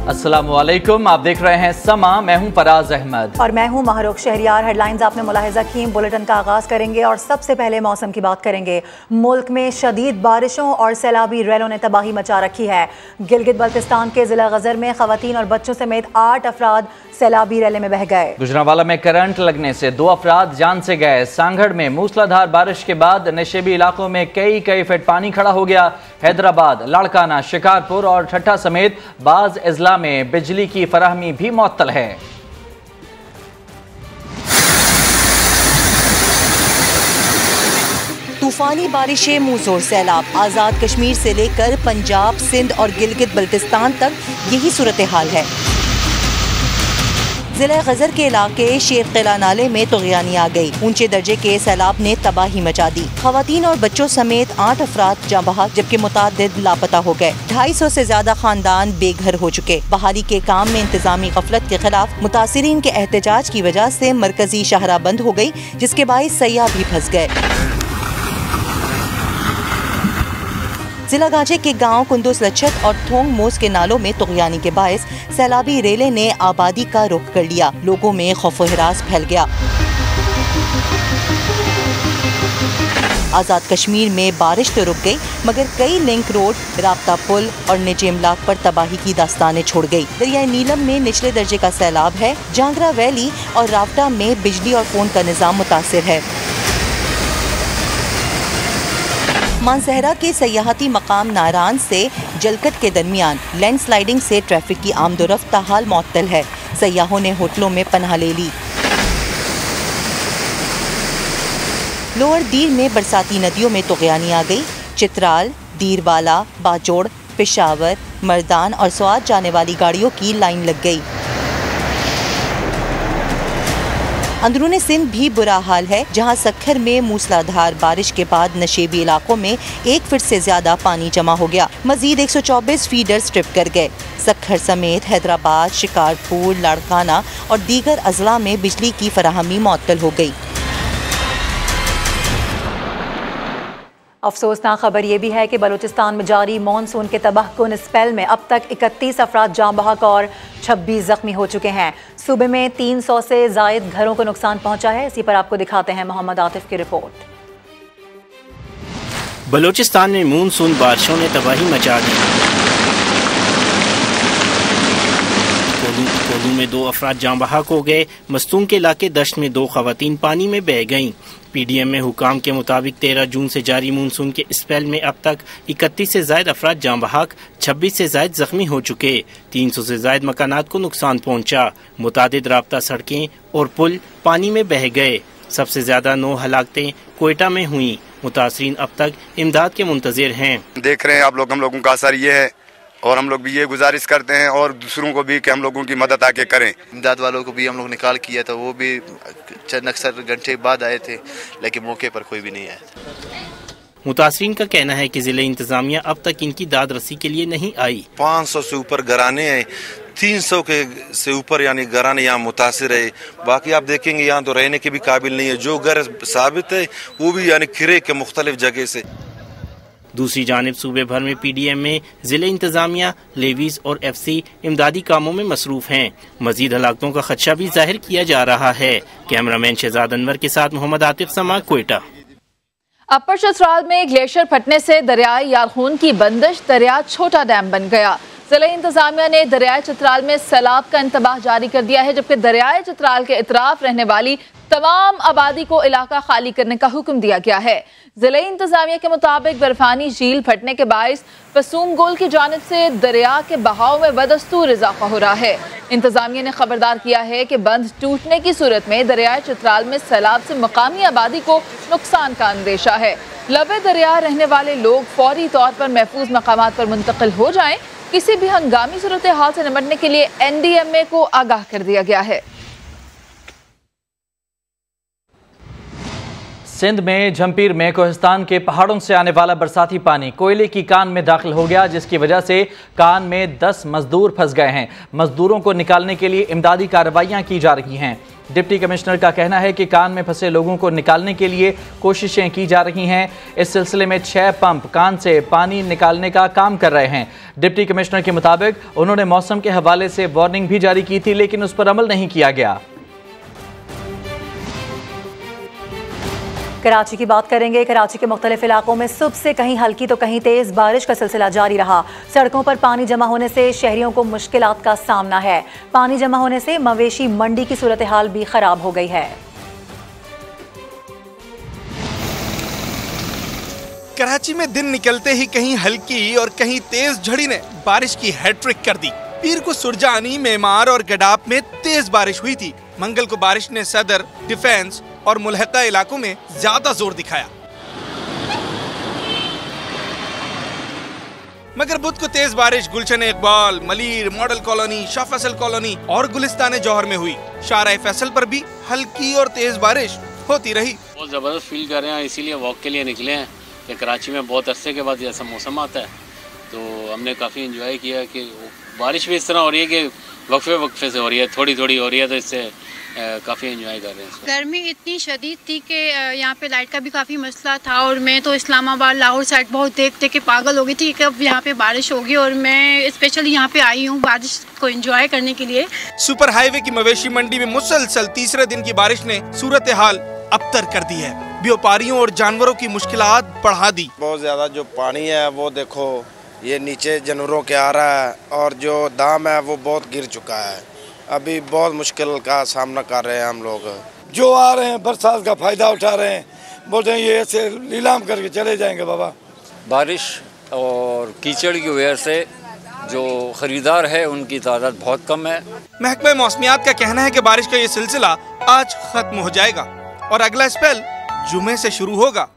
अस्सलामुअलैकुम, आप देख रहे हैं समा। मैं हूं फराज अहमद और मैं हूं महरूख शहरियार। हेडलाइंस आपने मुलाहिजा की। बुलेटिन का आगाज करेंगे और सबसे पहले मौसम की बात करेंगे। मुल्क में शदीद बारिशों और सैलाबी रैलों ने तबाही मचा रखी है। गिलगित बल्तिस्तान के जिला गजर में खवातीन और बच्चों समेत 8 अफराद सैलाबी रैले में बह गए। गुजरांवाला में करंट लगने से 2 अफराद जान से गए। सांगड़ में मूसलाधार बारिश के बाद नशेबी इलाकों में कई फीट पानी खड़ा हो गया। हैदराबाद, लाड़काना, शिकारपुर और ठट्ठा समेत बाज अजला में बिजली की फराहमी भी मुअत्तल है। तूफानी बारिशें, मुंहजोर सैलाब। आज़ाद कश्मीर से लेकर पंजाब, सिंध और गिलगित बल्तिस्तान तक यही सूरत हाल है। जिला गजर के इलाके शेर किला नाले में तुग़यानी आ गई। ऊंचे दर्जे के सैलाब ने तबाही मचा दी। खवातीन और बच्चों समेत 8 अफराद जाँ बहक, जबकि मुतादिद लापता हो गए। 250 से ज्यादा खानदान बेघर हो चुके। बहाली के काम में इंतजामी गफलत के खिलाफ मुतासिरीन के एहतजाज की वजह से मरकजी शाहराह बंद हो गई, जिसके बाइस सयाह भी फंस गए। जिला गाजे के गांव कुंदुस लच्छत और थोंग मोस के नालों में तुग़यानी के बायस सैलाबी रेले ने आबादी का रुख कर लिया। लोगों में खौफ व हिरास फैल गया। आज़ाद कश्मीर में बारिश तो रुक गई, मगर कई लिंक रोड, राब्ता पुल और निजी इमलाक पर तबाही की दास्तानें छोड़ गई। दरियाए नीलम में निचले दर्जे का सैलाब है। जांगरा वैली और रावटा में बिजली और फोन का निज़ाम मुतासिर है। मानसहरा के सयाहती मकाम नारान से जलकट के दरमियान लैंडस्लाइडिंग से ट्रैफिक की आमदोरफ्त ताहाल मुअत्तल है। सयाहों ने होटलों में पनाह ले ली। लोअर दीर में बरसाती नदियों में तुग़यानी आ गई। चित्राल, दीरवाला, बाजोड़, पेशावर, मर्दान और स्वाद जाने वाली गाड़ियों की लाइन लग गई। अंदरूनी सिंध भी बुरा हाल है, जहां सक्खर में मूसलाधार बारिश के बाद नशेबी इलाकों में 1 फीट से ज्यादा पानी जमा हो गया। मजीद 124 फीडर स्ट्रिप कर गए। सक्खर समेत हैदराबाद, शिकारपुर, लाड़काना और दीगर अजला में बिजली की फराहमी मुअत्तल हो गई। अफसोसनाक खबर यह भी है कि बलूचिस्तान में जारी मानसून के तबाहकुन स्पेल में अब तक 31 अफराद जाँ बहक और 26 जख्मी हो चुके हैं। सूबे में 300 से जायद घरों को नुकसान पहुंचा है। इसी पर आपको दिखाते हैं मोहम्मद आतिफ की रिपोर्ट। बलूचिस्तान में मानसून बारिशों ने तबाही मचा दी। कोलू में 2 अफराद जाँ बहक हो गए। मस्तूम के इलाके दश्त में 2 खवातीन पानी में बह गईं। पीडीएम में हुकाम के मुताबिक 13 जून से जारी मानसून के स्पेल में अब तक 31 से जायद अफराद जाँ बहक, 26 से जायद जख्मी हो चुके। 300 से जायद मकानात को नुकसान पहुंचा। मुतादिद राब्ता सड़कें और पुल पानी में बह गए। सबसे ज्यादा 9 हलाकतें कोयटा में हुई। मुतासरीन अब तक इमदाद के मुंतजिर हैं। देख रहे हैं आप लोग, हम लोगों का असर ये है और हम लोग भी ये गुजारिश करते हैं और दूसरों को भी कि हम लोगों की मदद आके करें। इमदाद वालों को भी हम लोग निकाल किया था, वो भी चंद अक्सर घंटे बाद आए थे, लेकिन मौके पर कोई भी नहीं आया था। मुतासरीन का कहना है कि जिले इंतजामिया अब तक इनकी दाद रसी के लिए नहीं आई। 500 से ऊपर घराने हैं, 300 के से ऊपर यानी घराने यहाँ मुतासिर है। बाकी आप देखेंगे यहाँ तो रहने के भी काबिल नहीं है। जो घर साबित है वो भी यानी किरे के मुख्तलिफ जगह से। दूसरी जानिब सूबे भर में पीडीएम में जिले इंतजामिया, लेवीज और एफसी इमदादी कामों में मसरूफ हैं। मजीद हलाकतों का खदशा भी जाहिर किया जा रहा है। कैमरामैन शहजाद अनवर के साथ मोहम्मद आतिफ, समा, कोयटा। अपर चतराल में ग्लेशियर फटने से दरियाए यारखून की बंदिश, दरिया छोटा डैम बन गया। जिला इंतजामिया ने दरियाए चित्राल में सैलाब का इंतबाह जारी कर दिया है, जबकि दरियाए चित्राल के इतराफ रहने वाली तमाम आबादी को इलाका खाली करने का हुक्म दिया गया है। जिला इंतजामिया के मुताबिक बर्फानी झील फटने के बायस पसूम गोल की जानिब से दरिया के बहाव में बदस्तूर इजाफा हो रहा है। इंतजामिया ने खबरदार किया है कि बंद टूटने की सूरत में दरियाए चित्राल में सैलाब से मकामी आबादी को नुकसान का अंदेशा है। लबे दरिया रहने वाले लोग फौरी तौर पर महफूज मकामात पर मुंतकिल हो जाएं। किसी भी हंगामी सूरत हाल से निपटने के लिए NDMA को आगाह कर दिया गया है। सिंध में झंपीर में कोहिस्तान के पहाड़ों से आने वाला बरसाती पानी कोयले की कान में दाखिल हो गया, जिसकी वजह से कान में 10 मजदूर फंस गए हैं। मजदूरों को निकालने के लिए इमदादी कार्रवाइयां की जा रही हैं। डिप्टी कमिश्नर का कहना है कि कान में फंसे लोगों को निकालने के लिए कोशिशें की जा रही हैं। इस सिलसिले में 6 पंप कान से पानी निकालने का काम कर रहे हैं। डिप्टी कमिश्नर के मुताबिक उन्होंने मौसम के हवाले से वार्निंग भी जारी की थी, लेकिन उस पर अमल नहीं किया गया। कराची की बात करेंगे। कराची के मुख्तलिफ इलाकों में सुबह से कहीं हल्की तो कहीं तेज बारिश का सिलसिला जारी रहा। सड़कों पर पानी जमा होने से शहरियों को मुश्किलात का सामना है। पानी जमा होने से मवेशी मंडी की सूरत हाल भी खराब हो गई है। कराची में दिन निकलते ही कहीं हल्की और कहीं तेज झड़ी ने बारिश की हैट्रिक कर दी। पीर को सुरजानी, मेमार और गडाप में तेज बारिश हुई थी। मंगल को बारिश ने सदर, डिफेंस और मुल्हका इलाकों में ज्यादा जोर दिखाया, मगर बुध को तेज बारिश Gulshan Iqbal, Malir, model colony, Shah Faisal colony और गुलिस्तान जौहर में हुई। शाहराह फैसल पर भी हल्की और तेज बारिश होती रही। बहुत जबरदस्त फील कर रहे हैं, इसीलिए वॉक के लिए निकले हैं कि कराची में बहुत अरसे के बाद ऐसा मौसम आता है, तो हमने काफ़ी एंजॉय किया कि बारिश भी इस तरह हो रही है कि वक्फे वक्फे से हो रही है, थोड़ी थोड़ी हो रही है, तो इससे काफ़ी एंजॉय कर रहे हैं। गर्मी इतनी शदीद थी कि यहाँ पे लाइट का भी काफ़ी मसला था, और मैं तो इस्लामाबाद लाहौर साइड बहुत देख के पागल हो गई थी कि अब यहाँ पे बारिश होगी, और मैं स्पेशली यहाँ पे आई हूँ बारिश को एंजॉय करने के लिए। सुपर हाईवे की मवेशी मंडी में मुसलसल तीसरे दिन की बारिश ने सूरत हाल अबतर कर दी है। व्यापारियों और जानवरों की मुश्किलात बढ़ा दी। बहुत ज्यादा जो पानी है वो देखो ये नीचे जानवरों के आ रहा है, और जो दाम है वो बहुत गिर चुका है। अभी बहुत मुश्किल का सामना कर रहे हैं हम लोग। जो आ रहे हैं बरसात का फायदा उठा रहे हैं, बोलते हैं ये ऐसे नीलाम करके चले जाएंगे। बाबा बारिश और कीचड़ की वजह से जो खरीदार है उनकी तादाद बहुत कम है। महकमा मौसमियात का कहना है कि बारिश का ये सिलसिला आज खत्म हो जाएगा और अगला स्पेल जुमे से शुरू होगा।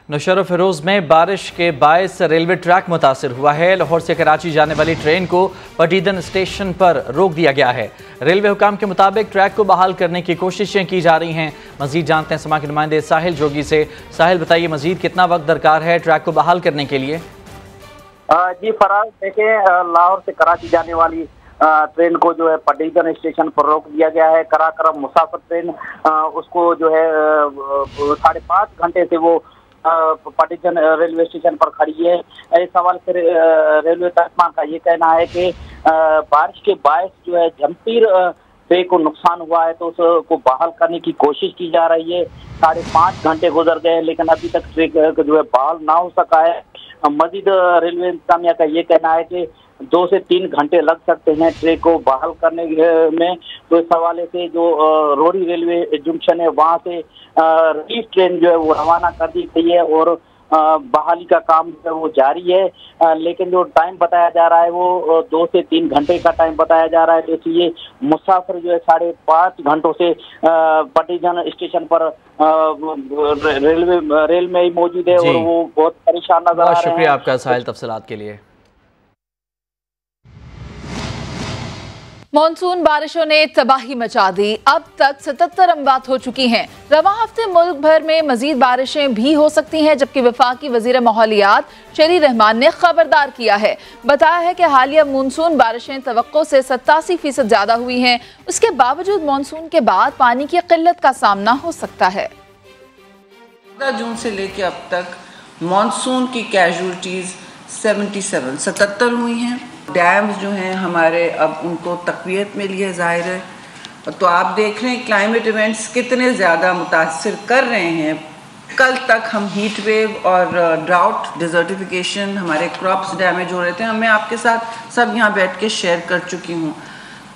नौशहर फिरोज में बारिश के बायस रेलवे ट्रैक मुतासिर हुआ है। लाहौर से कराची जाने वाली ट्रेन को पटीदन स्टेशन पर रोक दिया गया है। रेलवे हुकाम के मुताबिक ट्रैक को बहाल करने की कोशिशें की जा रही हैं। मजीद जानते हैं समा के नुमाइंदे साहिल जोगी से। साहिल, बताइए मजीद कितना वक्त दरकार है ट्रैक को बहाल करने के लिए? जी फराज, देखें लाहौर से कराची जाने वाली ट्रेन को जो है पटीदन स्टेशन पर रोक दिया गया है। कराकरम मुसाफिर ट्रेन उसको जो है 5.5 घंटे से वो पटीदन रेलवे स्टेशन पर खड़ी है। इस सवाल से रेलवे तर्जमान का ये कहना है कि बारिश के बायस जो है झंपीर ट्रेन को नुकसान हुआ है, तो उसको बहाल करने की कोशिश की जा रही है। 5.5 घंटे गुजर गए, लेकिन अभी तक ट्रेन जो है बहाल ना हो सका है। मजीद रेलवे इंतजामिया का ये कहना है कि 2 से 3 घंटे लग सकते हैं ट्रेन को बहाल करने में। तो इस हवाले से जो रोड़ी रेलवे जंक्शन है वहाँ से रिलीफ ट्रेन जो है वो रवाना कर दी गई है, और बहाली का काम जो है वो जारी है। लेकिन जो टाइम बताया जा रहा है वो 2 से 3 घंटे का टाइम बताया जा रहा है। तो इसलिए मुसाफिर जो है 5.5 घंटों से पटीदन स्टेशन पर रेल में ही मौजूद है, और वो बहुत परेशान नजर आ रहे हैं। शुक्रिया आपका साहिल तफसीलात के लिए। मॉनसून बारिशों ने तबाही मचा दी। अब तक 77 अमवात हो चुकी हैं। रवां हफ्ते मुल्क भर में मजीद बारिशें भी हो सकती हैं, जबकि वफाकी वजीर माहौलियात शेरी रहमान ने खबरदार किया है। बताया है कि हालिया मानसून बारिशें तवक्को से 87% ज्यादा हुई हैं। उसके बावजूद मानसून के बाद पानी की किल्लत का सामना हो सकता है। 14 जून से लेकर अब तक मानसून की कैजुअलिटीज 77 हुई हैं। डैम्स जो हैं हमारे अब उनको तक़वियत में लिए ज़ाहिर है। तो आप देख रहे हैं क्लाइमेट इवेंट्स कितने ज़्यादा मुतासिर कर रहे हैं। कल तक हम हीट वेव और ड्राउट, डिज़र्टिफिकेशन, हमारे क्रॉप्स डैमेज हो रहे थे। मैं आपके साथ सब यहाँ बैठ के शेयर कर चुकी हूँ।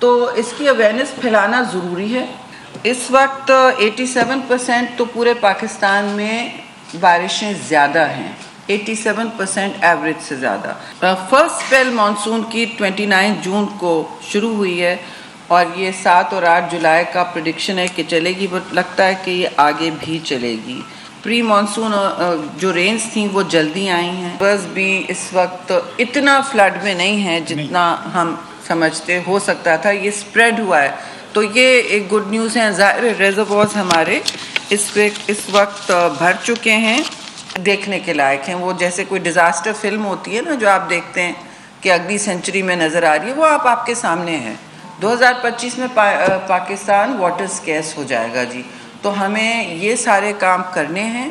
तो इसकी अवेयरनेस फैलाना ज़रूरी है। इस वक्त 87% तो पूरे पाकिस्तान में बारिशें ज़्यादा हैं, 87% एवरेज से ज़्यादा। फर्स्ट स्पेल मानसून की 29 जून को शुरू हुई है, और ये 7 और 8 जुलाई का प्रेडिक्शन है कि चलेगी, बट लगता है कि ये आगे भी चलेगी। प्री मानसून जो रेंज थी वो जल्दी आई हैं। बस भी इस वक्त इतना फ्लड में नहीं है जितना हम समझते हो सकता था। ये स्प्रेड हुआ है, तो ये एक गुड न्यूज़ है। ज़ाहिर रिजर्वोयर्स हमारे इस वक्त भर चुके हैं, देखने के लायक हैं। वो जैसे कोई डिज़ास्टर फिल्म होती है ना, जो आप देखते हैं कि अगली सेंचुरी में नज़र आ रही है, वो आपके सामने है। 2025 में पाकिस्तान वाटर स्कैर्स हो जाएगा जी। तो हमें ये सारे काम करने हैं।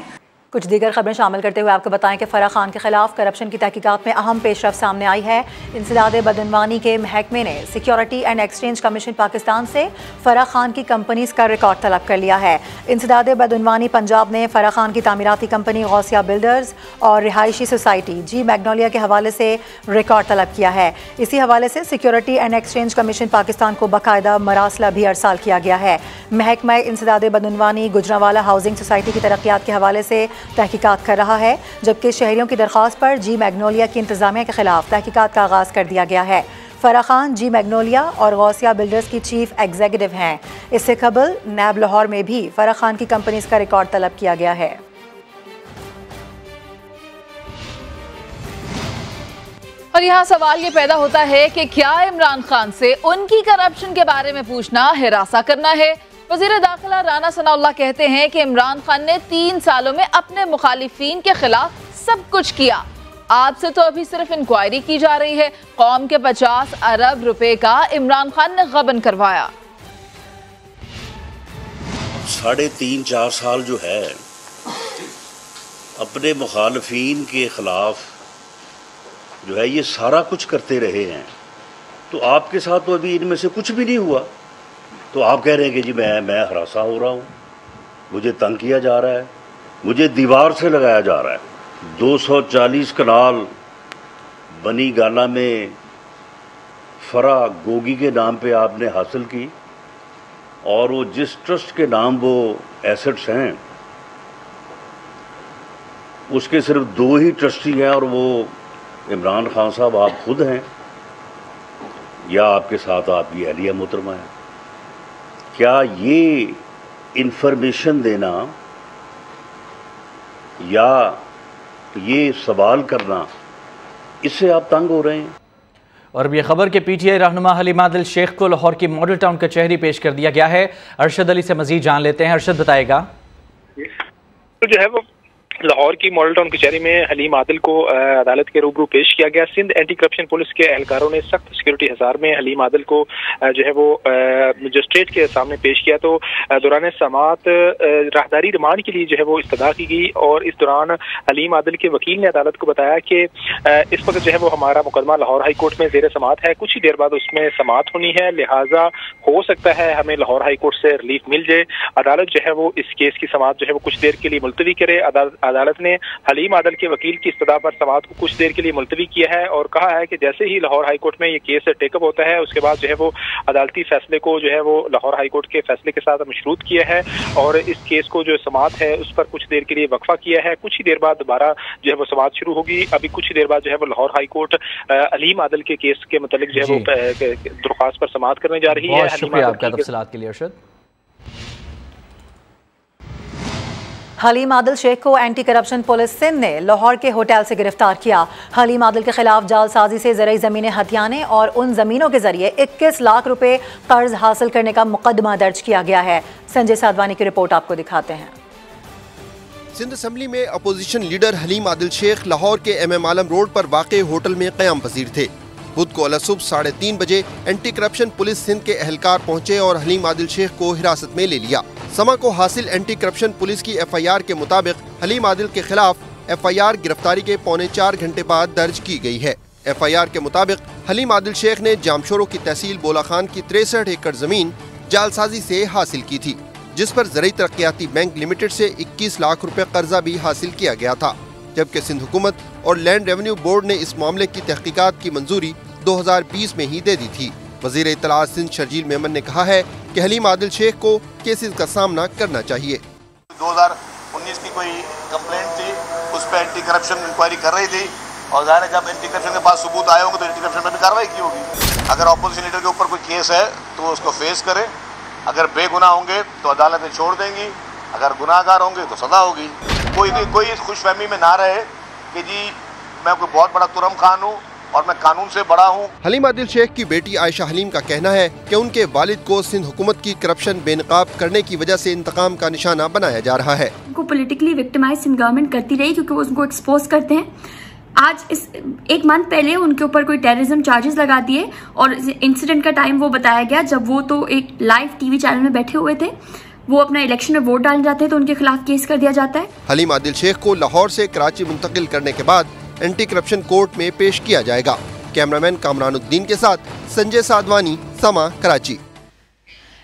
कुछ दीगर खबरें शामिल करते हुए आपको बताएं कि फराह खान के खिलाफ करप्शन की तहकीकात में अहम पेशरफ सामने आई है। इंसदाद बदनवानी के महकमे ने security and exchange commission Pakistan से फराह खान की कंपनीज का रिकॉर्ड तलब कर लिया है। इंसदाद बदनवानी पंजाब ने फराह खान की तामीराती कंपनी गौसिया बिल्डर्स और रिहायशी सोसाइटी जी मैग्नोलिया के हवाले से रिकॉर्ड तलब किया है। इसी हवाले से security and exchange commission Pakistan को बाकायदा मरासला भी अरसाल किया गया है। महकमा इंसदाद बदनवानी गुजरांवाला हाउसिंग सोसाइटी की तरक्यात के हवाले से तहकीकात कर रहा है, जबकि शहरियों की दरख्वास्त पर जी मैग्नोलिया की इंतजामिया के खिलाफ तहकीकात का आगाज़ कर दिया गया है। फराह खान जी मैग्नोलिया और गौसिया बिल्डर्स की चीफ एग्जीक्यूटिव हैं। इससे कबल नैब लाहौर में भी फराह खान की कंपनीज का रिकॉर्ड तलब किया गया है। और यहाँ सवाल ये पैदा होता है कि क्या इमरान खान से उनकी करप्शन के बारे में पूछना हिरासा करना है? वज़ीर दाखिला राना सनाउल्लाह कहते हैं कि इमरान खान ने 3 सालों में अपने मुखालिफिन के खिलाफ सब कुछ किया। आपसे तो अभी सिर्फ इंक्वायरी की जा रही है। कौम के 50 अरब रुपए का इमरान खान ने गबन करवाया। 3.5-4 साल जो है अपने मुखालिफिन के खिलाफ जो है ये सारा कुछ करते रहे हैं, तो आपके साथ तो अभी इनमें से कुछ भी नहीं हुआ। तो आप कह रहे हैं कि जी मैं हरासा हो रहा हूँ, मुझे तंग किया जा रहा है, मुझे दीवार से लगाया जा रहा है। 240 कनाल बनी गाला में फरा गोगी के नाम पे आपने हासिल की, और वो जिस ट्रस्ट के नाम वो एसेट्स हैं उसके सिर्फ 2 ही ट्रस्टी हैं, और वो इमरान खान साहब आप खुद हैं या आपके साथ आपकी अहलिया मोहतरमा है। क्या ये इंफॉर्मेशन देना या ये सवाल करना, इससे आप तंग हो रहे हैं? और अब ये खबर के पीटीआई रहनुमा हलीम आदिल शेख को लाहौर की मॉडल टाउन कचहरी पेश कर दिया गया है। अरशद अली से मजीद जान लेते हैं। अरशद बताएगा। तो जो है वो लाहौर की मॉडल टाउन कचहरी में हलीम आदिल को अदालत के रूबरू पेश किया गया। सिंध एंटी करप्शन पुलिस के एहलकारों ने सख्त सिक्योरिटी हिसार में हलीम आदिल को जो है वो मजिस्ट्रेट के सामने पेश किया। तो दौरान समाअत राहदारी रिमांड के लिए जो है वो इस्तदा की गई, और इस दौरान हलीम आदिल के वकील ने अदालत को बताया कि इस वक्त जो है वो हमारा मुकदमा लाहौर हाई कोर्ट में जेर समाअत है, कुछ ही देर बाद उसमें समाअत होनी है, लिहाजा हो सकता है हमें लाहौर हाई कोर्ट से रिलीफ मिल जाए। अदालत जो है वो इस केस की समाअत जो है वो कुछ देर के लिए मुलतवी करे। अदालत ने हलीम आदिल के वकील की इस्तदा पर समाअत को कुछ देर के लिए मुलतवी किया है, और कहा है कि जैसे ही लाहौर हाई कोर्ट में ये केस टेकअप होता है उसके बाद जो है वो अदालती फैसले को जो है वो लाहौर हाई कोर्ट के फैसले के साथ मशरूत किया है, और इस केस को जो समाअत है उस पर कुछ देर के लिए वक्फा किया है। कुछ ही देर बाद दोबारा जो है वो समाअत शुरू होगी। अभी कुछ ही देर बाद जो है वो लाहौर हाई कोर्ट हलीम आदिल के केस के मुतालिक जो है वो दरख्वास्त पर समाअत करने जा रही है। शुक्रिया आपका तफसीलात के लिए अरशद। हलीम आदिल शेख को एंटी करप्शन पुलिस सिंध ने लाहौर के होटल से गिरफ्तार किया। हलीम आदिल के खिलाफ जालसाजी से ज़रूरी ज़मीनें हथियाने और उन ज़मीनों के जरिए 21 लाख रुपए कर्ज हासिल करने का मुकदमा दर्ज किया गया है। संजय साधवानी की रिपोर्ट आपको दिखाते हैं। सिंध असम्बली में अपोजिशन लीडर हलीम आदिल शेख लाहौर के MM आलम रोड पर वाक़े होटल में क़याम पजीर थे। बुध को अलसुबह 3:30 बजे एंटी करप्शन पुलिस सिंध के एहलकार पहुंचे और हलीम आदिल शेख को हिरासत में ले लिया। समा को हासिल एंटी करप्शन पुलिस की FIR के मुताबिक हलीम आदिल के खिलाफ FIR गिरफ्तारी के 3.25 घंटे बाद दर्ज की गई है। FIR के मुताबिक हलीम आदिल शेख ने जामशोरो की तहसील बोला खान की 63 एकड़ जमीन जालसाजी से हासिल की थी, जिस पर ज़रूरी तरक्याती बैंक लिमिटेड से 21 लाख रुपए कर्जा भी हासिल किया गया था, जबकि सिंध हुकूमत और लैंड रेवेन्यू बोर्ड ने इस मामले की तहकीकात की मंजूरी 2020 में ही दे दी थी। वजीर इत्तलात सिंध शर्जील मेमन ने कहा है कि हलीम आदिल शेख को केसेस का सामना करना चाहिए। 2019 की कोई कंप्लेंट थी, उस पर एंटी करप्शन इंक्वायरी कर रही थी, और ज़ाहिर है जब एंटी करप्शन के पास सबूत आए होंगे तो एंटी करप्शन पर भी कार्रवाई की होगी। अगर अपोजिशन लीडर के ऊपर कोई केस है तो वो उसको फेस करे, अगर बेगुनाह होंगे तो अदालतें छोड़ देंगी, अगर गुनाहगार होंगे तो सजा होगी। कोई खुशफहमी में ना रहे कि जी मैं कोई बहुत बड़ा तुरम खान हूँ और मैं कानून से बड़ा हूँ। हलीम आदिल शेख की बेटी आयशा हलीम का कहना है कि उनके वालिद को सिंध हुकूमत की करप्शन बेनकाब करने की वजह से इंतकाम का निशाना बनाया जा रहा है। उनको पॉलिटिकली विक्टिमाइज सिंध गवर्नमेंट करती रही क्योंकि वो उनको एक्सपोज करते हैं। आज इस एक मंथ पहले उनके ऊपर कोई टेररिज्म चार्जेस लगा दिए और इंसिडेंट का टाइम वो बताया गया जब वो तो एक लाइव टीवी चैनल में बैठे हुए थे, वो अपना इलेक्शन में वोट डालने जाते हैं तो उनके खिलाफ केस कर दिया जाता है। हलीम आदिल शेख को लाहौर से कराची मुंतकिल करने के बाद एंटी करप्शन कोर्ट में पेश किया जाएगा। कैमरामैन कामरानुद्दीन के साथ संजय साधवानी, समा, कराची।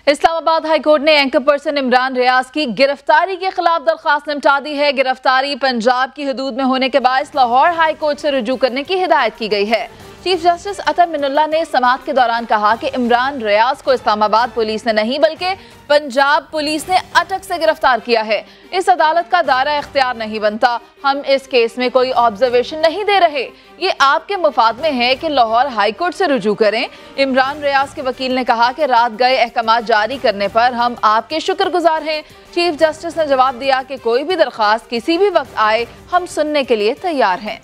इस्लामाबाद हाई कोर्ट ने एंकर पर्सन इमरान रियाज की गिरफ्तारी के खिलाफ दरखास्त निपटा दी है। गिरफ्तारी पंजाब की हदूद में होने के बाद लाहौर हाई कोर्ट से रुजू करने की हिदायत की गई है। चीफ जस्टिस अतर मिनुल्लाह ने समाअत के दौरान कहा कि इमरान रियाज को इस्लामाबाद पुलिस ने नहीं बल्कि पंजाब पुलिस ने अटक से गिरफ्तार किया है। इस अदालत का दायरा इख्तियार नहीं बनता। हम इस केस में कोई ऑब्जर्वेशन नहीं दे रहे। ये आपके मुफाद में है कि लाहौर हाई कोर्ट से रुजू करें। इमरान रियाज के वकील ने कहा कि रात गए अहकाम जारी करने पर हम आपके शुक्रगुजार हैं। चीफ जस्टिस ने जवाब दिया कि कोई भी दरख्वास्त किसी भी वक्त आए, हम सुनने के लिए तैयार हैं।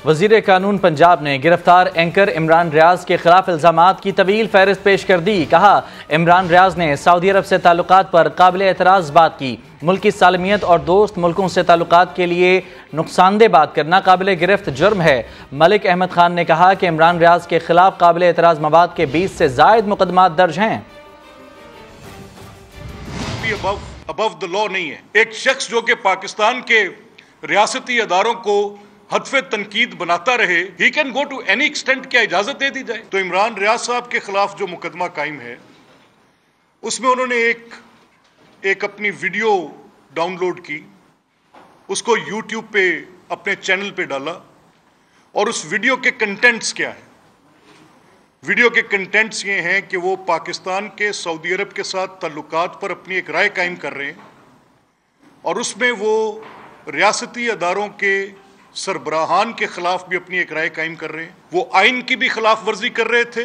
वज़ीर कानून पंजाब ने गिरफ्तार एंकर इमरान रियाज के खिलाफ इल्ज़ामात की तवील फहरिस्त पेश कर दी। कहा, इमरान रियाज ने सऊदी अरब से ताल्लुकात पर काबिल एतराज़ बात की। मुल्क की सालमियत और दोस्त मुल्कों से ताल्लुकात के लिए नुकसानदेह बात करना काबिल गिरफ्त जुर्म है। मलिक अहमद खान ने कहा कि इमरान रियाज के खिलाफ काबिल एतराज़ मवाद के 20 से ज़ायद मुकदमात दर्ज हैं। अबव द लॉ नहीं है। एक शख्स जो कि पाकिस्तान के रियासती अदारों को हदफे तनकीद बनाता रहे, he can go to any extent, क्या इजाजत दे दी जाए? तो इमरान रियाज साहब के खिलाफ जो मुकदमा कायम है उसमें उन्होंने एक अपनी वीडियो डाउनलोड की, उसको यूट्यूब पे अपने चैनल पे डाला और उस वीडियो के कंटेंट्स क्या है? वीडियो के कंटेंट्स ये हैं कि वो पाकिस्तान के सऊदी अरब के साथ ताल्लुकात पर अपनी एक राय कायम कर रहे हैं और उसमें वो रियासती अदारों के सरबराहान के खिलाफ भी अपनी एक राय कायम कर रहे हैं। वो आइन की भी खिलाफ वर्जी कर रहे थे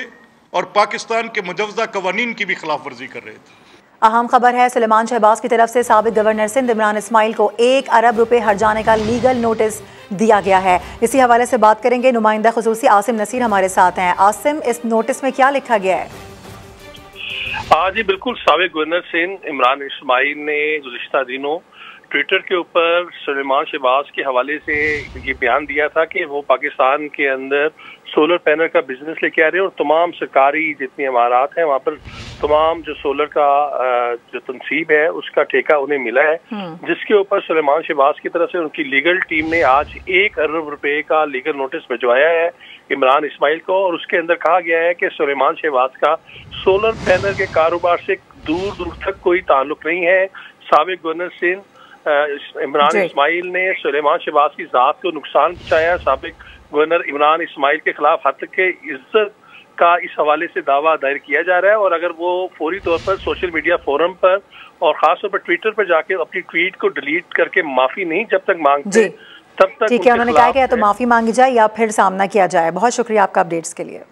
और पाकिस्तान के मुजवजा कवानीन की भी खिलाफ वर्जी कर रहे थे। अहम खबर है, सुलेमान शहबाज की तरफ से साबिक गवर्नर सिंध इमरान इस्माइल को 1 अरब रुपए हर्जाने का लीगल नोटिस दिया गया है। इसी हवाले से बात करेंगे, नुमाइंदा खुसूसी आसिम नसीर हमारे साथ हैं। आसिम, इस नोटिस में क्या लिखा गया है? जी बिल्कुल, साबिक गवर्नर सिंध इमरान इस्माइल ने गुज़िश्ता दिनों ट्विटर के ऊपर सुलेमान शहबाज के हवाले से ये बयान दिया था कि वो पाकिस्तान के अंदर सोलर पैनल का बिजनेस लेके आ रहे हैं और तमाम सरकारी जितनी इमारत हैं वहाँ पर तमाम जो सोलर का जो तनसीब है उसका ठेका उन्हें मिला है, जिसके ऊपर सुलेमान शहबाज की तरफ से उनकी लीगल टीम ने आज 1 अरब रुपए का लीगल नोटिस भिजवाया है इमरान इस्माइल को और उसके अंदर कहा गया है कि सुलेमान शहबाज का सोलर पैनल के कारोबार से दूर दूर तक कोई ताल्लुक नहीं है। साबिक गवर्नर सिंध इमरान इस्माइल ने सुलेमान शहबाज की जात को नुकसान पहुंचाया। साबिक गवर्नर इमरान इस्माइल के खिलाफ हत्या के इज्जत का इस हवाले से दावा दायर किया जा रहा है और अगर वो फौरी तौर पर सोशल मीडिया फोरम पर और खासतौर पर ट्विटर पर जाके अपनी ट्वीट को डिलीट करके माफी नहीं जब तक मांगते तब तक ठीक है, उन्होंने कहा कि या तो माफी मांगी जाए या फिर सामना किया जाए। बहुत शुक्रिया आपका अपडेट्स के लिए।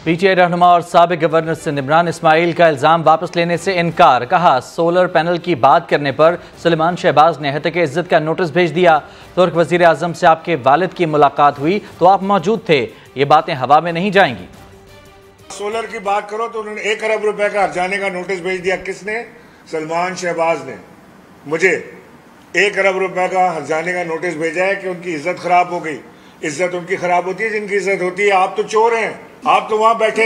पीटीआई रहनुमा और साबिक गवर्नर सिंध इमरान इस्माइल का इल्ज़ाम वापस लेने से इनकार। कहा, सोलर पैनल की बात करने पर सुलेमान शहबाज ने हत्या इज्जत का नोटिस भेज दिया। तुर्क वजीर आजम से आपके वालिद की मुलाकात हुई तो आप मौजूद थे, ये बातें हवा में नहीं जाएंगी। सोलर की बात करो तो उन्होंने 1 अरब रुपए का हर्जाने का नोटिस भेज दिया। किसने? सुलेमान शहबाज ने मुझे 1 अरब रुपए का हर्जाने का नोटिस भेजा है कि उनकी इज्जत खराब हो गई। इज्जत उनकी खराब होती है जिनकी इज्जत होती है। आप तो चोर हैं, आप तो वहां बैठे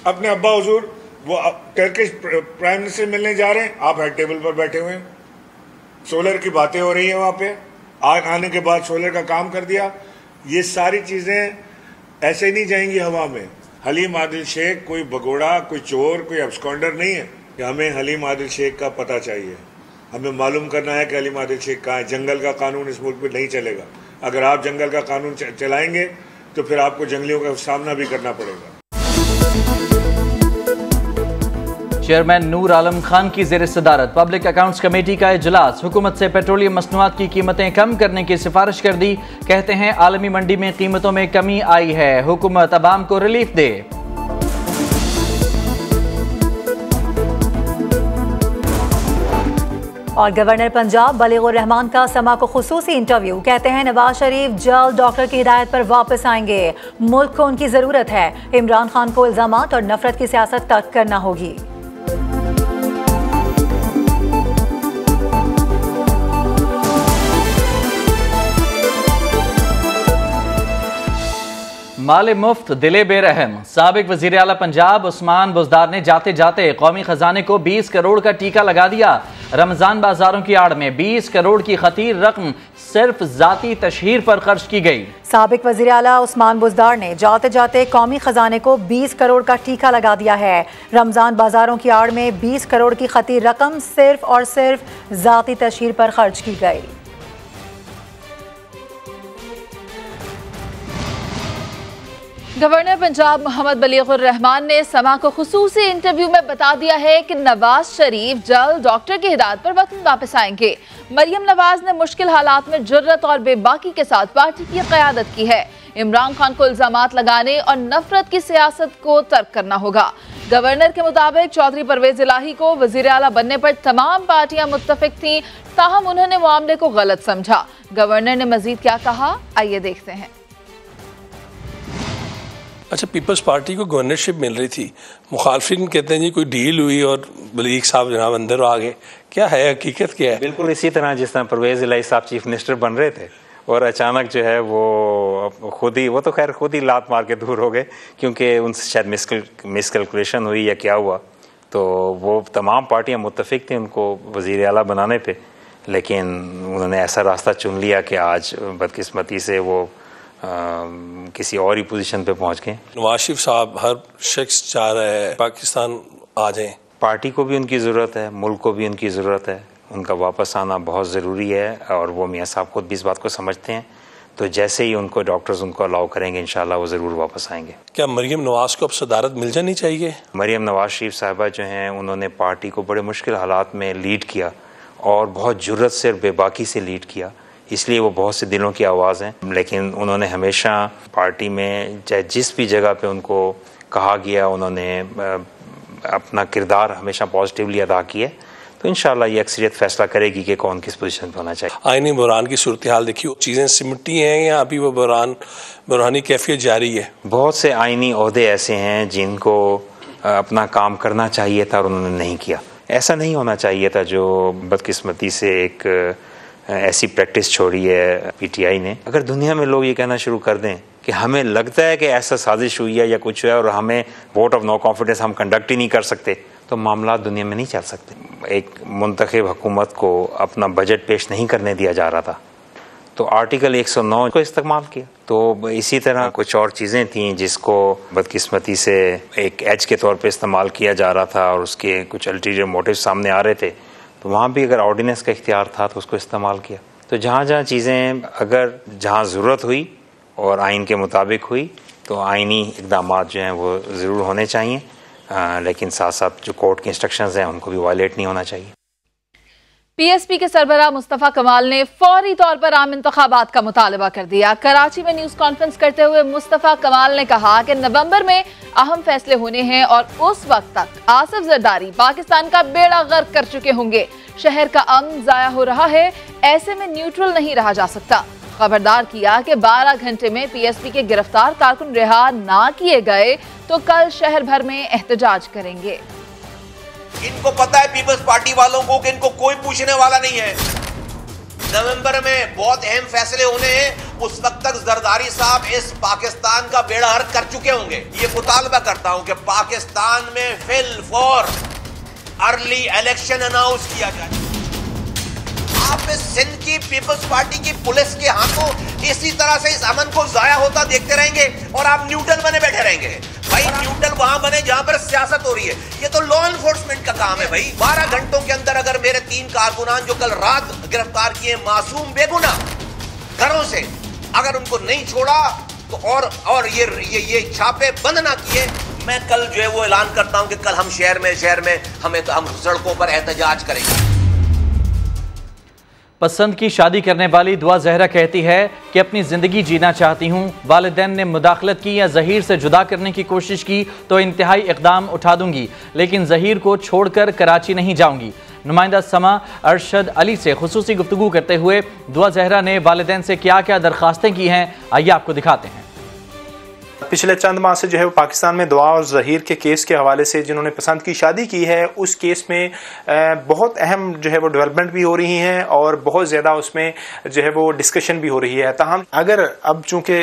अपने अब्बा हुजूर वो टर्किश प्राइम मिनिस्टर मिलने जा रहे हैं, आप हेड टेबल पर बैठे हुए हैं। सोलर की बातें हो रही हैं वहां पे, आने के बाद सोलर का काम कर दिया। ये सारी चीजें ऐसे नहीं जाएंगी हवा में। हलीम आदिल शेख कोई भगोड़ा, कोई चोर, कोई अब्सकॉन्डर नहीं है कि हमें हलीम आदिल शेख का पता चाहिए। हमें मालूम करना है कि हलीम आदिल शेख कहाँ है। जंगल का कानून इस मुल्क में नहीं चलेगा। अगर आप जंगल का कानून चलाएंगे तो फिर आपको जंगलियों का सामना भी करना पड़ेगा। चेयरमैन नूर आलम खान की ज़ेर सदारत पब्लिक अकाउंट्स कमेटी का इजलास। हुकूमत से पेट्रोलियम मसनूआत की कीमतें कम करने की सिफारिश कर दी। कहते हैं आलमी मंडी में कीमतों में कमी आई है, हुकूमत अवाम को रिलीफ दे। और गवर्नर पंजाब बलीगुर रहमान का समा को खुसूसी इंटरव्यू, कहते हैं नवाज शरीफ जल्द डॉक्टर की हिदायत पर वापस आएंगे, मुल्क को उनकी जरूरत है, इमरान खान को इल्जामात और नफरत की सियासत तर्क करना होगी। माले मुफ्त दिले बेरहम, साबिक वजीर आला पंजाब उस्मान बुज़दार ने जाते जाते कौमी खजाने को 20 करोड़ का टीका लगा दिया। रमजान बाजारों की आड़ में 20 करोड़ की खतीर रकम सिर्फ जाती तशहीर पर खर्च की गई। साबिक वजीर आला उस्मान बुज़दार ने जाते जाते कौमी खजाने को 20 करोड़ का टीका लगा दिया है। रमजान बाजारों की आड़ में 20 करोड़ की खतीर रकम सिर्फ और सिर्फ जाती तशहीर पर खर्च की गई। गवर्नर पंजाब मोहम्मद बलीगुर रहमान ने समा को खुसूसी इंटरव्यू में बता दिया है कि नवाज शरीफ जल्द डॉक्टर की हिदायत पर वतन वापस आएंगे। मरियम नवाज ने मुश्किल हालात में जुर्रत और बेबाकी के साथ पार्टी की क़यादत की है। इमरान खान को इल्जामात लगाने और नफरत की सियासत को तर्क करना होगा। गवर्नर के मुताबिक चौधरी परवेज इलाही को वजीर आला बनने पर तमाम पार्टियां मुत्तफिक थीं, ताहम उन्होंने मामले को गलत समझा। गवर्नर ने मजीद क्या कहा, आइए देखते हैं। अच्छा, पीपल्स पार्टी को गवर्नरशिप मिल रही थी, मुखालफिन कहते हैं जी कोई डील हुई और बलीग साहब जनाब अंदर आ गए, क्या है हकीकत क्या है? बिल्कुल इसी तरह जिस तरह परवेज इलाही साहब चीफ मिनिस्टर बन रहे थे और अचानक जो है वो खुद ही लात मार के दूर हो गए, क्योंकि उनसे शायद मिसकैलकुलेशन हुई या क्या हुआ, तो वो तमाम पार्टियां मुत्तफिक थी उनको वज़ीर आला बनाने पे, लेकिन उन्होंने ऐसा रास्ता चुन लिया कि आज बदकिस्मती से वो किसी और ही पोजीशन पे पहुंच गए। नवाज शरीफ साहब हर शख्स चाह रहा है पाकिस्तान आ जाए, पार्टी को भी उनकी ज़रूरत है, मुल्क को भी उनकी ज़रूरत है, उनका वापस आना बहुत ज़रूरी है और वो मियाँ साहब खुद भी इस बात को समझते हैं। तो जैसे ही उनको डॉक्टर्स उनको अलाउ करेंगे इंशाल्लाह वो ज़रूर वापस आएंगे। क्या मरियम नवाज को अब सदारत मिल जानी चाहिए? मरियम नवाज शरीफ साहिबा जो हैं उन्होंने पार्टी को बड़े मुश्किल हालात में लीड किया और बहुत जुर्रत से और बेबाकी से लीड किया, इसलिए वो बहुत से दिलों की आवाज़ हैं। लेकिन उन्होंने हमेशा पार्टी में चाहे जिस भी जगह पे उनको कहा गया उन्होंने अपना किरदार हमेशा पॉजिटिवली अदा किया। तो इंशाल्लाह ये अक्सरियत फैसला करेगी कि कौन किस पोजीशन पे होना चाहिए। आईनी बहरान की सूरत हाल देखिए, चीज़ें सिमटी हैं या अभी वो बहरानी कैफियत जारी है? बहुत से आईनी ओहदे ऐसे हैं जिनको अपना काम करना चाहिए था और उन्होंने नहीं किया। ऐसा नहीं होना चाहिए था जो बदकिस्मती से एक ऐसी प्रैक्टिस छोड़ी है पीटीआई ने। अगर दुनिया में लोग ये कहना शुरू कर दें कि हमें लगता है कि ऐसा साजिश हुई है या कुछ है और हमें वोट ऑफ नो कॉन्फिडेंस हम कंडक्ट ही नहीं कर सकते, तो मामला दुनिया में नहीं चल सकते। एक मुंतखब हुकूमत को अपना बजट पेश नहीं करने दिया जा रहा था, तो आर्टिकल 109 को इस्तेमाल किया। तो इसी तरह कुछ और चीज़ें थीं जिसको बदकिस्मती से एक एज के तौर पे इस्तेमाल किया जा रहा था और उसके कुछ अल्टीरियर मोटिव सामने आ रहे थे, तो वहाँ भी अगर ऑर्डिनेंस का इख्तियार था तो उसको इस्तेमाल किया। तो जहाँ जहाँ चीज़ें अगर जहाँ ज़रूरत हुई और आइन के मुताबिक हुई तो आइनी इक़दामात जो हैं वो ज़रूर होने चाहिए, लेकिन साथ साथ जो कोर्ट के इंस्ट्रक्शंस हैं उनको भी वायलेट नहीं होना चाहिए। पीएसपी के सरबराह मुस्तफ़ा कमाल ने फौरी तौर पर आम इंतखाबात का मुतालबा कर दिया। कराची में न्यूज़ कॉन्फ्रेंस करते हुए मुस्तफ़ा कमाल ने कहा कि नवंबर में अहम फैसले होने हैं और उस वक्त तक आसिफ जरदारी पाकिस्तान का बेड़ा गर्क कर चुके होंगे। शहर का अमन ज़ाया हो रहा है, ऐसे में न्यूट्रल नहीं रहा जा सकता। खबरदार किया कि 12 घंटे में पीएसपी के गिरफ्तार कारकुन रिहा ना किए गए तो कल शहर भर में एहतजाज करेंगे। इनको पता है पीपल्स पार्टी वालों को कि इनको कोई पूछने वाला नहीं है। नवंबर में बहुत अहम फैसले होने हैं, उस वक्त तक जरदारी साहब इस पाकिस्तान का बेड़ा गर्क कर चुके होंगे। ये मुतालबा करता हूं कि पाकिस्तान में fill for early election announce किया जाए। आप सिंध की पीपल्स पार्टी की पुलिस के हाथों इसी तरह से इस अमन को जाया होता देखते रहेंगे और आप न्यूट्रल बने बैठे रहेंगे। भाई न्यूट्रल वहां बने जहां पर सियासत हो रही है, ये तो लॉ एनफोर्समेंट का काम है। भाई 12 घंटों के अंदर अगर मेरे 3 कारकुनान जो कल रात गिरफ्तार किए मासूम बेगुना घरों से, अगर उनको नहीं छोड़ा तो और ये छापे बंद ना किए, मैं कल जो है वो ऐलान करता हूं कि कल हम शहर में हम सड़कों पर एहतजाज करेंगे। पसंद की शादी करने वाली दुआ जहरा कहती है कि अपनी ज़िंदगी जीना चाहती हूँ। वालिदैन ने मुदाखलत की या ज़हीर से जुदा करने की कोशिश की तो इंतहाई इक़दाम उठा दूंगी, लेकिन ज़हीर को छोड़कर कराची नहीं जाऊंगी। नुमाइंदा समा अरशद अली से खुसूसी गुफ्तगू करते हुए दुआ जहरा ने वालिदैन से क्या क्या दरख्वास्तें की हैं, आइए आपको दिखाते हैं। पिछले चंद माह से जो है वो पाकिस्तान में दुआ और ज़हीर के केस के हवाले से जिन्होंने पसंद की शादी की है, उस केस में बहुत अहम जो है वो डेवलपमेंट भी हो रही हैं और बहुत ज़्यादा उसमें जो है वो डिस्कशन भी हो रही है। ताहम अगर अब चूँकि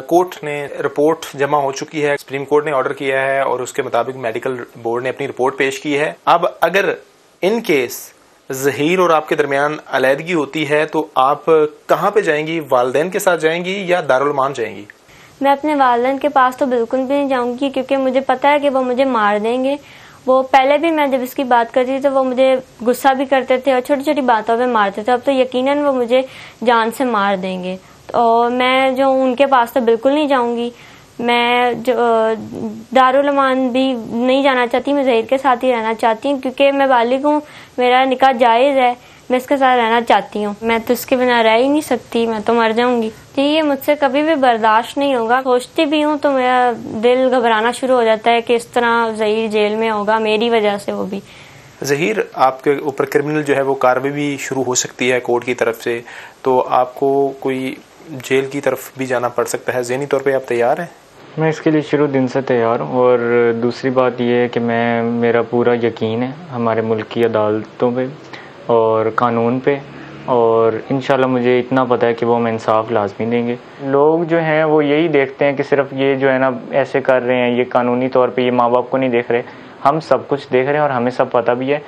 कोर्ट ने रिपोर्ट जमा हो चुकी है, सुप्रीम कोर्ट ने ऑर्डर किया है और उसके मुताबिक मेडिकल बोर्ड ने अपनी रिपोर्ट पेश की है, अब अगर इन केस ज़हीर और आपके दरमियान अलहदगी होती है तो आप कहाँ पे जाएंगी? वालिदैन के साथ जाएंगी या दारुल अमान जाएंगी? मैं अपने वालिदैन के पास तो बिल्कुल भी नहीं जाऊंगी, क्योंकि मुझे पता है कि वो मुझे मार देंगे। वो पहले भी मैं जब इसकी बात करती थी तो वो मुझे गुस्सा भी करते थे और छोटी छोटी बातों पे मारते थे। अब तो यकीनन वो मुझे जान से मार देंगे। तो मैं जो उनके पास तो बिल्कुल नहीं जाऊंगी। मैं जो दारुल अमान भी नहीं जाना चाहती, मैं ज़हीर के साथ ही रहना चाहती हूँ, क्योंकि मैं बालिग हूँ, मेरा निकाह जायज़ है, मैं इसके साथ रहना चाहती हूँ। मैं तो इसके बिना रह ही नहीं सकती, मैं तो मर जाऊंगी। जी, ये मुझसे कभी भी बर्दाश्त नहीं होगा। सोचती भी हूँ तो मेरा दिल घबराना शुरू हो जाता है कि इस तरह ज़हीर जेल में होगा मेरी वजह से। वो भी ज़हीर आपके ऊपर क्रिमिनल जो है वो कार्रवाई भी शुरू हो सकती है कोर्ट की तरफ से, तो आपको कोई जेल की तरफ भी जाना पड़ सकता है। ज़हनी तौर पर आप तैयार हैं? मैं इसके लिए शुरू दिन से तैयार हूँ। और दूसरी बात यह है कि मेरा पूरा यकीन है हमारे मुल्क की अदालतों पे और कानून पे, और इंशाल्लाह मुझे इतना पता है कि वो हमें इंसाफ लाजमी देंगे। लोग जो हैं वो यही देखते हैं कि सिर्फ ये जो है ना ऐसे कर रहे हैं, ये कानूनी तौर पे ये माँ बाप को नहीं देख रहे। हम सब कुछ देख रहे हैं और हमें सब पता भी है।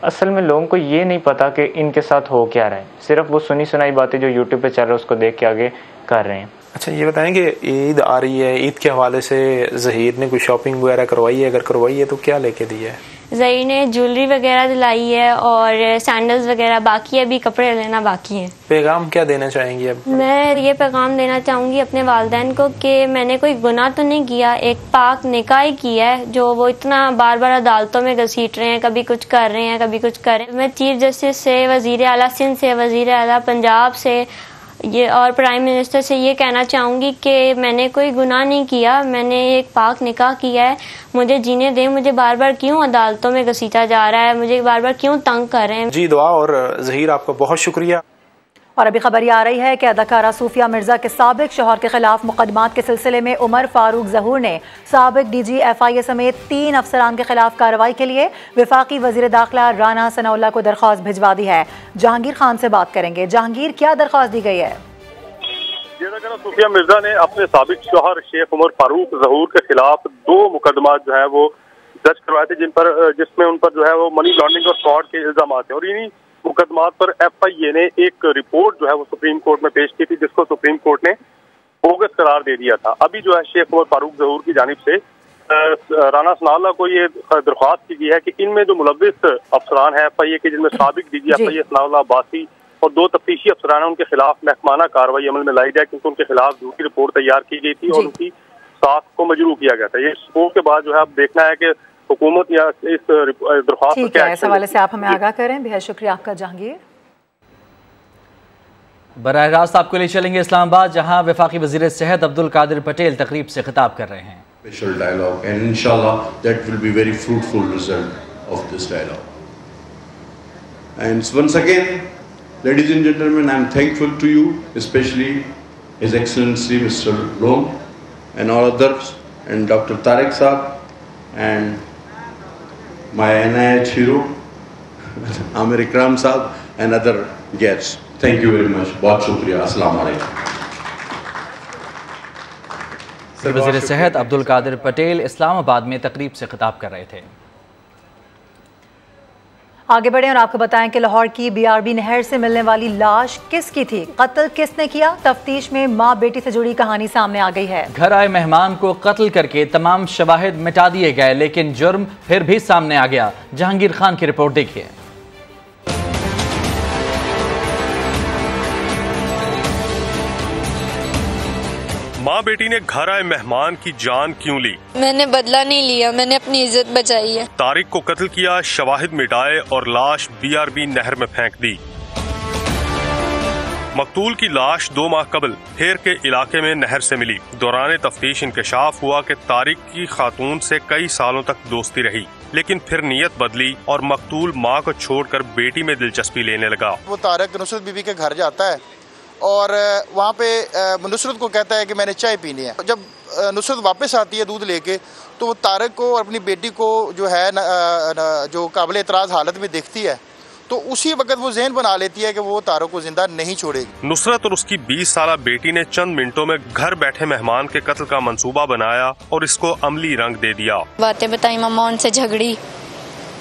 असल में लोगों को ये नहीं पता कि इनके साथ हो क्या रहा है, सिर्फ वो सुनी सुनाई बातें जो यूट्यूब पे चल रहा है उसको देख के आगे कर रहे हैं। अच्छा, ये बताएंगे ईद आ रही है, ईद के हवाले से ज़हीर ने कोई शॉपिंग वगैरह करवाई है? अगर करवाई है तो क्या लेके दी है? ज़हीर ने ज्वेलरी वगैरह दिलाई है और सैंडल्स वगैरह बाकी है, अभी कपड़े लेना बाकी है। पैगाम क्या देना चाहेंगी अब? मैं ये पैगाम देना चाहूँगी अपने वालिदैन को कि मैंने कोई गुनाह तो नहीं किया, एक पाक निकाह ही किया है, जो वो इतना बार बार अदालतों में घसीट रहे हैं, कभी कुछ कर रहे हैं, कभी कुछ कर रहे हैं। मैं चीफ जस्टिस से, वज़ीर आला सिंध से, वज़ीर आला पंजाब से ये और प्राइम मिनिस्टर से ये कहना चाहूँगी कि मैंने कोई गुनाह नहीं किया, मैंने एक पाक निकाह किया है, मुझे जीने दें। मुझे बार बार क्यों अदालतों में घसीटा जा रहा है, मुझे बार बार क्यों तंग कर रहे हैं। जी, दुआ और ज़हीर आपका बहुत शुक्रिया। और अभी खबर ये आ रही है कि अदाकारा सूफिया मिर्जा के साबिक शौहर के खिलाफ मुकदमात के सिलसिले में उमर फारूक ज़हूर ने साबिक DG FIA समेत 3 अफसरान के खिलाफ कार्रवाई के लिए वफाकी वजीर दाखिला राना सनाउल्लाह को दरख्वास्त भिजवा दी है। जहांगीर खान से बात करेंगे। जहांगीर, क्या दरख्वास्त दी गई है? अदाकारा सूफिया मिर्जा ने अपने साबिक शौहर शेख उमर फारूक ज़हूर के खिलाफ 2 मुकदमात जो है वो दर्ज करवाए थे, जिसमें उन पर जो है वो मनी लॉन्ड्रिंग और फ्रॉड के इल्जाम थे। और इन्हीं मुकदमात पर FIA ने एक रिपोर्ट जो है वो सुप्रीम कोर्ट में पेश की थी, जिसको सुप्रीम कोर्ट ने बोगस करार दे दिया था। अभी जो है शेख उमर फारूक ज़हूर की जानिब से राना सनाउल्लाह को ये दरख्वास्त की गई है कि इनमें जो मुलव्विस अफसरान है FIA के, जिनमें साबिक DG FIA सनाउल्लाह अब्बासी और 2 तफ्तीशी अफसरान है, उनके खिलाफ महकमाना कार्रवाई अमल में लाई जाए, क्योंकि उनके खिलाफ झूठी रिपोर्ट तैयार की गई थी और उनकी साख को मजरूह किया गया था। ये रिपोर्ट के बाद जो है अब देखना है कि हुकूमत या इस दरख्वास्त ठीक है, इस हवाले से आप हमें आगाह करें। बेहद शुक्रिया आपका जहांगीर। बराह रास्त आपको ले चलेंगे इस्लामाबाद, जहां वफाकी वजीर सेहत अब्दुल कादिर पटेल तकरीब से खिताब कर रहे हैं। Special dialogue, and inshallah that will be very fruitful result of this dialogue. And once again, ladies and gentlemen, I am thankful to you, especially His Excellency Mr. Lom and all others, and Dr. Tariq Saab, and my NIH hero, Amir Ikram Saab, and other guests. Thank you very much. बहुत शुक्रिया। अस्सलाम वालेकुम। वज़ीर सेहत अब्दुल कादिर पटेल इस्लामाबाद में तकरीब से खिताब कर रहे थे। आगे बढ़े और आपको बताएं कि लाहौर की BRB नहर से मिलने वाली लाश किसकी थी, कत्ल किसने किया, तफ्तीश में मां बेटी से जुड़ी कहानी सामने आ गई है। घर आए मेहमान को कत्ल करके तमाम शवाहिद मिटा दिए गए, लेकिन जुर्म फिर भी सामने आ गया। जहांगीर खान की रिपोर्ट देखिए। माँ बेटी ने घर आए मेहमान की जान क्यों ली? मैंने बदला नहीं लिया, मैंने अपनी इज्जत बचाई है। तारिक को कत्ल किया, शवाहिद मिटाए और लाश BRB नहर में फेंक दी। मकतूल की लाश 2 माह कबल हेर के इलाके में नहर से मिली। दौरान तफ्तीश इंकशाफ हुआ कि तारिक की खातून से कई सालों तक दोस्ती रही, लेकिन फिर नीयत बदली और मकतूल मां को छोड़कर बेटी में दिलचस्पी लेने लगा। वो तारिक नुसरत बीबी के घर जाता है और वहाँ पे नुसरत को कहता है कि मैंने चाय पीनी है। जब नुसरत वापस आती है दूध लेके, तो वो तारिक को और अपनी बेटी को जो है जो काबिल एतराज़ हालत में देखती है, तो उसी वक्त वो ज़हन बना लेती है कि वो तारिक को जिंदा नहीं छोड़ेगी। नुसरत और उसकी 20 साला बेटी ने चंद मिनटों में घर बैठे मेहमान के कत्ल का मंसूबा बनाया और इसको अमली रंग दे दिया। बातें बताई, मम्मा उनसे झगड़ी,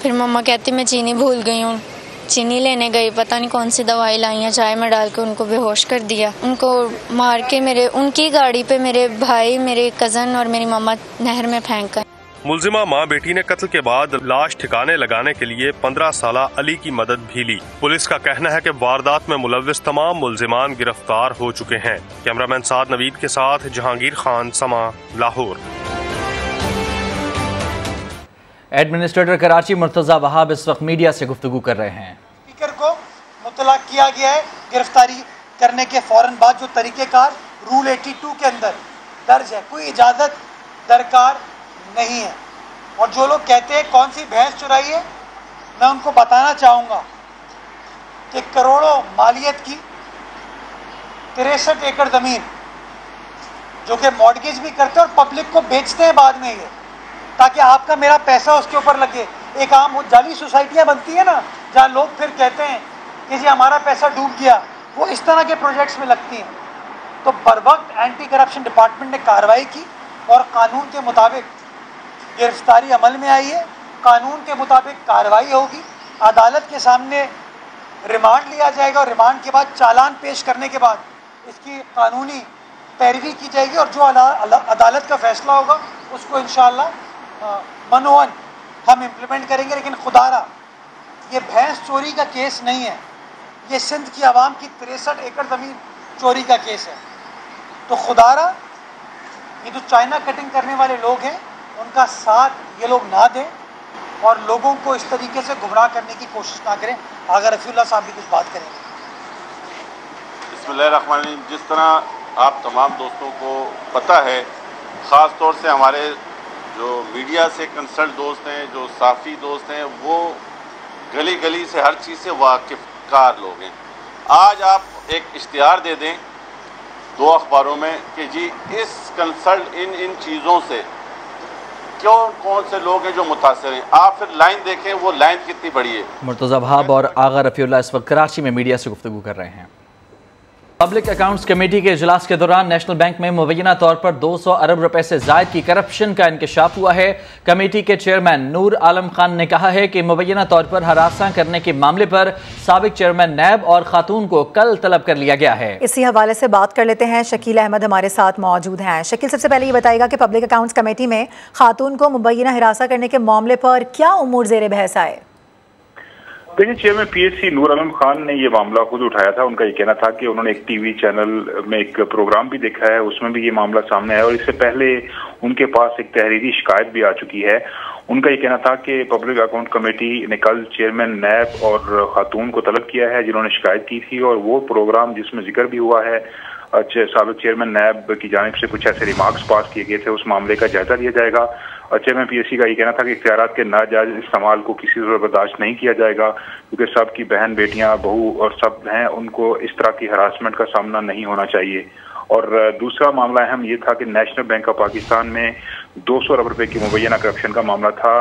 फिर मम्मा कहती मैं चीनी भूल गई हूँ। चीनी लेने गई, पता नहीं कौन सी दवाई लाई है, चाय में डाल के उनको बेहोश कर दिया। उनको मार के उनकी गाड़ी पे मेरे भाई, मेरे कजन और मेरी मम्मा नहर में फेंक कर। मुलजिमा मां बेटी ने कत्ल के बाद लाश ठिकाने लगाने के लिए 15 साला अली की मदद भी ली। पुलिस का कहना है कि वारदात में मुलव्विस तमाम मुलजिमान गिरफ्तार हो चुके हैं। कैमरामैन साद नवीद के साथ जहांगीर खान, समा, लाहौर। एडमिनिस्ट्रेटर कराची मुर्तजा वहाब इस वक्त मीडिया से गुफ्तगू कर रहे हैं। स्पीकर को मुतला किया गया है गिरफ्तारी करने के फौरन बाद। जो तरीक़ेकार रूल 82 के अंदर दर्ज है, कोई इजाज़त दरकार नहीं है। और जो लोग कहते हैं कौन सी भैंस चुराई है, मैं उनको बताना चाहूँगा कि करोड़ों मालियत की 63 एकड़ ज़मीन जो कि मॉर्गेज भी करते हैं और पब्लिक को बेचते हैं बाद में, ये ताकि आपका मेरा पैसा उसके ऊपर लगे। एक आम जाली सोसाइटियाँ बनती है ना, जहाँ लोग फिर कहते हैं कि जी हमारा पैसा डूब गया, वो इस तरह के प्रोजेक्ट्स में लगती हैं। तो बर वक्त एंटी करप्शन डिपार्टमेंट ने कार्रवाई की और कानून के मुताबिक गिरफ्तारी अमल में आई है। कानून के मुताबिक कार्रवाई होगी, अदालत के सामने रिमांड लिया जाएगा और रिमांड के बाद चालान पेश करने के बाद इसकी कानूनी पैरवी की जाएगी और जो अदालत का फैसला होगा उसको इंशाअल्लाह मनोवन हम इम्प्लीमेंट करेंगे। लेकिन खुदारा ये भैंस चोरी का केस नहीं है, ये सिंध की आवाम की 63 एकड़ ज़मीन चोरी का केस है। तो खुदारा ये जो चाइना कटिंग करने वाले लोग हैं उनका साथ ये लोग ना दें और लोगों को इस तरीके से गुमराह करने की कोशिश ना करें। अगर रफ़ीउल्लाह साहब भी कुछ बात करेंगे। बिस्मिल्लाहिर्रहमानिर्रहीम। जिस तरह आप तमाम दोस्तों को पता है, ख़ास तौर से हमारे जो मीडिया से कंसल्ट दोस्त हैं, जो साफ़ी दोस्त हैं, वो गली गली से हर चीज़ से वाकिफ़कार लोग हैं। आज आप एक इश्तिहार दे दें 2 अखबारों में कि जी इस कंसल्ट इन चीज़ों से कौन से लोग हैं जो मुतासर हैं। आप फिर लाइन देखें, वो लाइन कितनी बड़ी है। मुर्तज़ा वहाब और आगा रफ़ीउल्लाह इस वक्त कराची में मीडिया से गुफ्तगू कर रहे हैं। पब्लिक अकाउंट्स कमेटी के इजलास के दौरान नेशनल बैंक में मुबैना तौर पर 200 अरब रुपए से जायद की करप्शन का इंकशाफ हुआ है। कमेटी के चेयरमैन नूर आलम खान ने कहा है कि मुबैना तौर पर हरासा करने के मामले पर साबिक चेयरमैन नैब और खातून को कल तलब कर लिया गया है। इसी हवाले से बात कर लेते हैं, शकील अहमद हमारे साथ मौजूद हैं। शकील, सबसे पहले ये बताएगा कि पब्लिक अकाउंट्स कमेटी में खातून को मुबैना हिरासा करने के मामले पर क्या उमूर ज़ेर बहस आए? देखिए, चेयरमैन पीएससी नूर आलम खान ने ये मामला खुद उठाया था। उनका ये कहना था कि उन्होंने एक टीवी चैनल में एक प्रोग्राम भी देखा है, उसमें भी ये मामला सामने आया और इससे पहले उनके पास एक तहरीरी शिकायत भी आ चुकी है। उनका ये कहना था कि पब्लिक अकाउंट कमेटी ने कल चेयरमैन नैब और खातून को तलब किया है जिन्होंने शिकायत की थी, और वो प्रोग्राम जिसमें जिक्र भी हुआ है साबिक चेयरमैन नैब की जानिब से कुछ ऐसे रिमार्क्स पास किए गए थे, उस मामले का जायजा लिया जाएगा। और चेयरमैन पीएससी का ये कहना था कि इख्तियारात के नाजायज इस्तेमाल को किसी तरह बर्दाश्त नहीं किया जाएगा, क्योंकि सब की बहन बेटियां बहू और सब हैं, उनको इस तरह की हरासमेंट का सामना नहीं होना चाहिए। और दूसरा मामला अहम ये था कि नेशनल बैंक ऑफ पाकिस्तान में 200 अरब रुपए की मुबैना करप्शन का मामला था।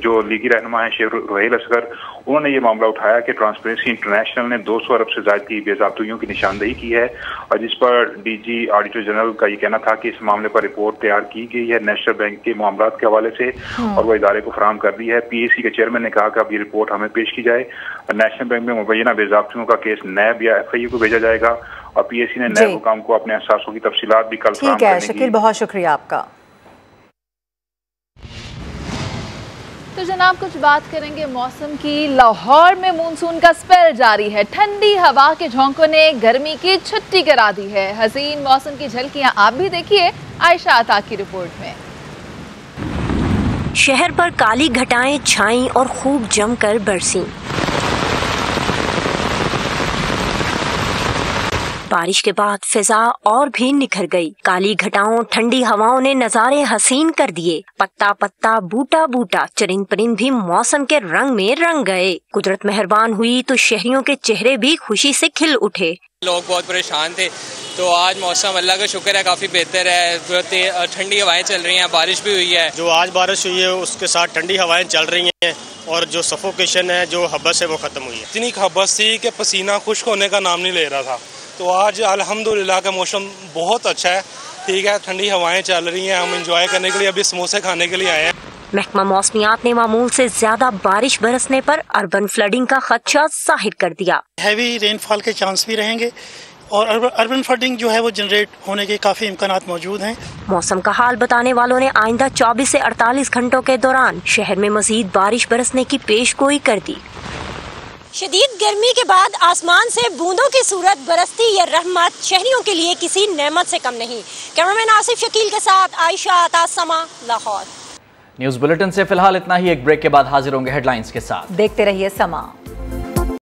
जो लीगी रहनुमा है शेख रोहेल असगर, उन्होंने ये मामला उठाया कि ट्रांसपेरेंसी इंटरनेशनल ने 200 अरब से ज्यादा की बेज़ाब्तियों की निशानदेही की है, और जिस पर डीजी ऑडिटर जनरल का ये कहना था कि इस मामले पर रिपोर्ट तैयार की गई है नेशनल बैंक के मामलात के हवाले से और वह इदारे को फराहम कर दी है। पीएससी के चेयरमैन ने कहा कि अब ये रिपोर्ट हमें पेश की जाए। नेशनल बैंक में मुबैना बेज़ाब्तियों का केस नैब या FIU को भेजा जाएगा और पीएससी ने नैब हुकाम को अपने एहसासों की तफसीलात भी कल फराहम करने की। शकील, बहुत शुक्रिया आपका। तो जनाब, कुछ बात करेंगे मौसम की। लाहौर में मानसून का स्पेल जारी है। ठंडी हवा के झोंकों ने गर्मी की छुट्टी करा दी है। हसीन मौसम की झलकियां आप भी देखिए आयशा अता की रिपोर्ट में। शहर पर काली घटाएं छाईं और खूब जमकर बरसीं। बारिश के बाद फिजा और भी निखर गई। काली घटाओं, ठंडी हवाओं ने नजारे हसीन कर दिए। पत्ता पत्ता, बूटा बूटा, चरिंद परिंद भी मौसम के रंग में रंग गए। कुदरत मेहरबान हुई तो शहरियों के चेहरे भी खुशी से खिल उठे। लोग बहुत परेशान थे, तो आज मौसम अल्लाह का शुक्र है काफ़ी बेहतर है। ठंडी हवाएं चल रही हैं, बारिश भी हुई है। जो आज बारिश हुई है उसके साथ ठंडी हवाएं चल रही हैं और जो सफोकेशन है, जो हबस है, वो ख़त्म हुई है। इतनी हबस थी कि पसीना खुश्क होने का नाम नहीं ले रहा था। तो आज अल्हम्दुलिल्लाह का मौसम बहुत अच्छा है, ठीक है, ठंडी हवाएं चल रही हैं। हम इंजॉय करने के लिए अभी समोसे खाने के लिए आए हैं। महकमा मौसमियात ने मामूल से ज्यादा बारिश बरसने पर अर्बन फ्लडिंग का खदशा जाहिर कर दिया। हैवी रेनफॉल के चांस भी रहेंगे और अर्बन फ्लडिंग जो है वो जनरेट होने के काफी इम्कानात मौजूद हैं। मौसम का हाल बताने वालों ने आइंदा 24 से 48 घंटों के दौरान शहर में मजीद बारिश बरसने की पेशगोई कर दी। शदीद गर्मी के बाद आसमान से बूंदों की सूरत बरसती ये रहमत शहरियों के लिए किसी नेमत से कम नहीं। कैमरामैन आसिफ शकील के साथ आयशा अता, समा, लाहौर। न्यूज बुलेटिन से फिलहाल इतना ही। एक ब्रेक के बाद हाजिर होंगे हेडलाइंस के साथ। देखते रहिए समा।